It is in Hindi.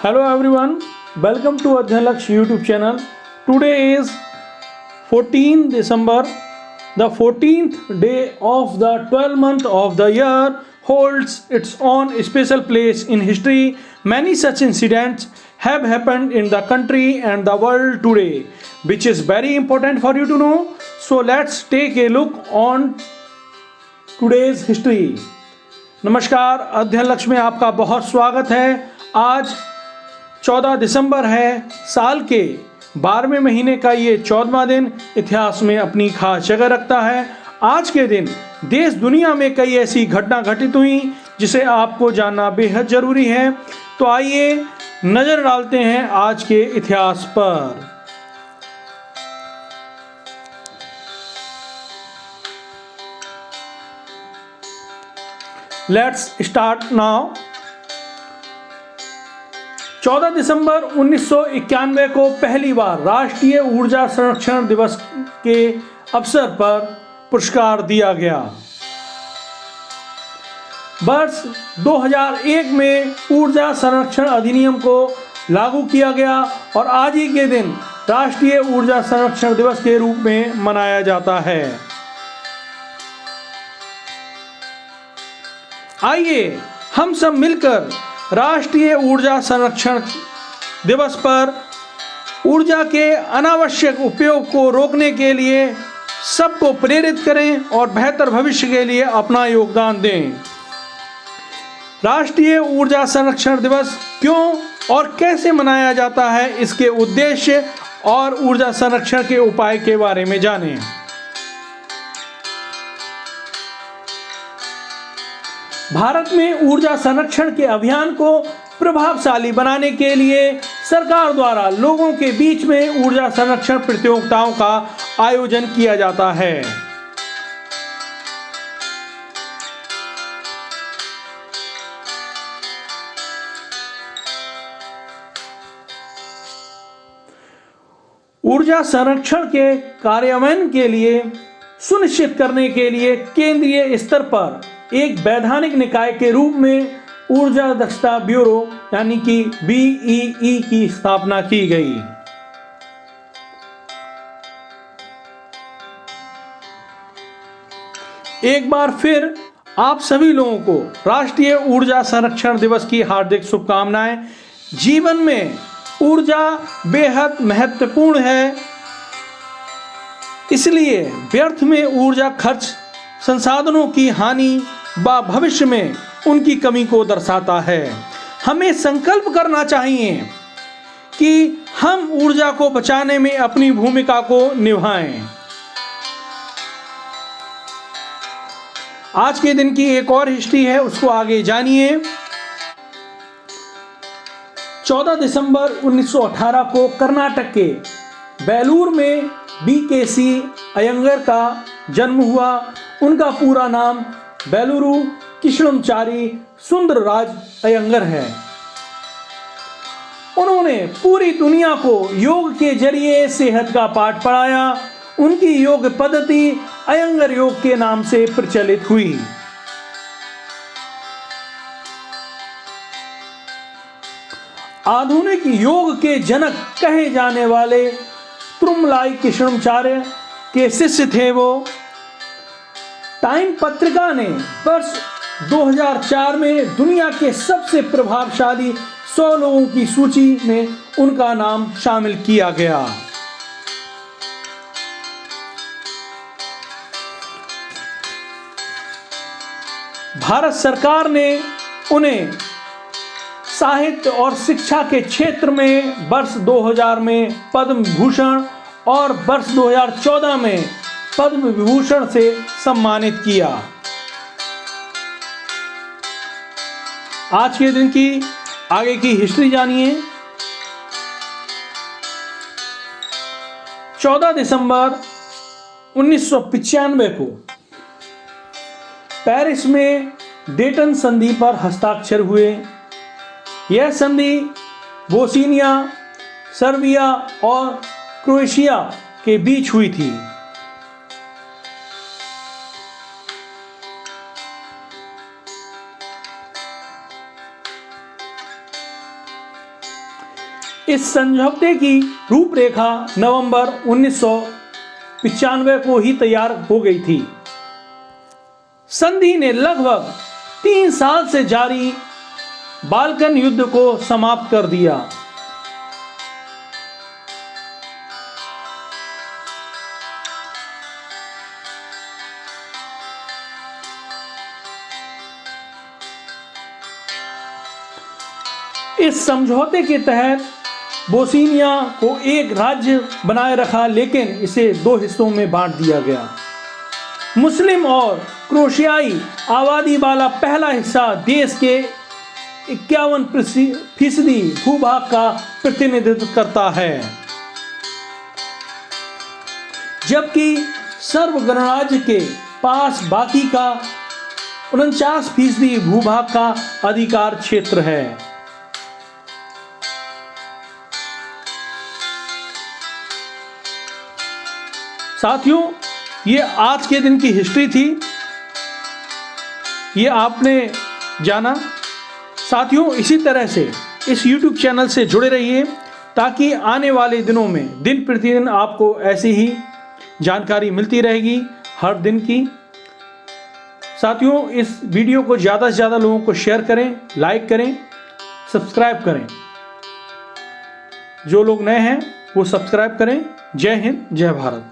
Hello everyone, welcome to Adhyan Laksh YouTube channel. Today is 14 December, the 14th day of the 12th month of the year holds its own special place in history. Many such incidents have happened in the country and the world today, which is very important for you to know. So let's take a look on today's history. नमस्कार, अध्ययन लक्ष्य में आपका बहुत स्वागत है। आज 14 दिसंबर है। साल के 12वें महीने का ये 14वां दिन इतिहास में अपनी खास जगह रखता है। आज के दिन देश दुनिया में कई ऐसी घटना घटित हुई जिसे आपको जानना बेहद जरूरी है। तो आइए नजर डालते हैं आज के इतिहास पर। Let's start now. 14 दिसंबर 1991 को पहली बार राष्ट्रीय ऊर्जा संरक्षण दिवस के अवसर पर पुरस्कार दिया गया। वर्ष 2001 में ऊर्जा संरक्षण अधिनियम को लागू किया गया और आज ही के दिन राष्ट्रीय ऊर्जा संरक्षण दिवस के रूप में मनाया जाता है। आइए हम सब मिलकर राष्ट्रीय ऊर्जा संरक्षण दिवस पर ऊर्जा के अनावश्यक उपयोग को रोकने के लिए सबको प्रेरित करें और बेहतर भविष्य के लिए अपना योगदान दें। राष्ट्रीय ऊर्जा संरक्षण दिवस क्यों और कैसे मनाया जाता है, इसके उद्देश्य और ऊर्जा संरक्षण के उपाय के बारे में जानें। भारत में ऊर्जा संरक्षण के अभियान को प्रभावशाली बनाने के लिए सरकार द्वारा लोगों के बीच में ऊर्जा संरक्षण प्रतियोगिताओं का आयोजन किया जाता है। ऊर्जा संरक्षण के कार्यान्वयन के लिए सुनिश्चित करने के लिए केंद्रीय स्तर पर एक वैधानिक निकाय के रूप में ऊर्जा दक्षता ब्यूरो यानी कि बीईई की स्थापना की गई। एक बार फिर आप सभी लोगों को राष्ट्रीय ऊर्जा संरक्षण दिवस की हार्दिक शुभकामनाएं। जीवन में ऊर्जा बेहद महत्वपूर्ण है, इसलिए व्यर्थ में ऊर्जा खर्च संसाधनों की हानि व भविष्य में उनकी कमी को दर्शाता है। हमें संकल्प करना चाहिए कि हम ऊर्जा को बचाने में अपनी भूमिका को निभाएं। आज के दिन की एक और हिस्ट्री है, उसको आगे जानिए। 14 दिसंबर 1918 को कर्नाटक के बेलूर में बीकेसी अयंगर का जन्म हुआ। उनका पूरा नाम बेलूरु कृष्णमचारी सुंदरराज अयंगर है। उन्होंने पूरी दुनिया को योग के जरिए सेहत का पाठ पढ़ाया। उनकी योग पद्धति अयंगर योग के नाम से प्रचलित हुई। आधुनिक योग के जनक कहे जाने वाले तिरुमलाई कृष्णमाचार्य के शिष्य थे वो। टाइम पत्रिका ने वर्ष 2004 में दुनिया के सबसे प्रभावशाली 100 लोगों की सूची में उनका नाम शामिल किया गया। भारत सरकार ने उन्हें साहित्य और शिक्षा के क्षेत्र में वर्ष 2000 में पद्म भूषण और वर्ष 2014 में पद्म विभूषण से सम्मानित किया। आज के दिन की आगे की हिस्ट्री जानिए। 14 दिसंबर 1995 को पेरिस में डेटन संधि पर हस्ताक्षर हुए। यह संधि बोस्निया, सर्बिया और क्रोएशिया के बीच हुई थी। इस समझौते की रूपरेखा नवंबर 1995 को ही तैयार हो गई थी। संधि ने लगभग 3 साल से जारी बाल्कन युद्ध को समाप्त कर दिया। इस समझौते के तहत बोस्निया को एक राज्य बनाए रखा, लेकिन इसे 2 हिस्सों में बांट दिया गया। मुस्लिम और क्रोशियाई आबादी वाला पहला हिस्सा देश के 51% भूभाग का प्रतिनिधित्व करता है, जबकि सर्ब गणराज्य के पास बाकी का 49% भूभाग का अधिकार क्षेत्र है। साथियों, ये आज के दिन की हिस्ट्री थी, ये आपने जाना। साथियों, इसी तरह से इस YouTube चैनल से जुड़े रहिए ताकि आने वाले दिनों में दिन प्रतिदिन आपको ऐसी ही जानकारी मिलती रहेगी हर दिन की। साथियों, इस वीडियो को ज़्यादा से ज़्यादा लोगों को शेयर करें, लाइक करें, सब्सक्राइब करें। जो लोग नए हैं वो सब्सक्राइब करें। जय हिंद, जय भारत।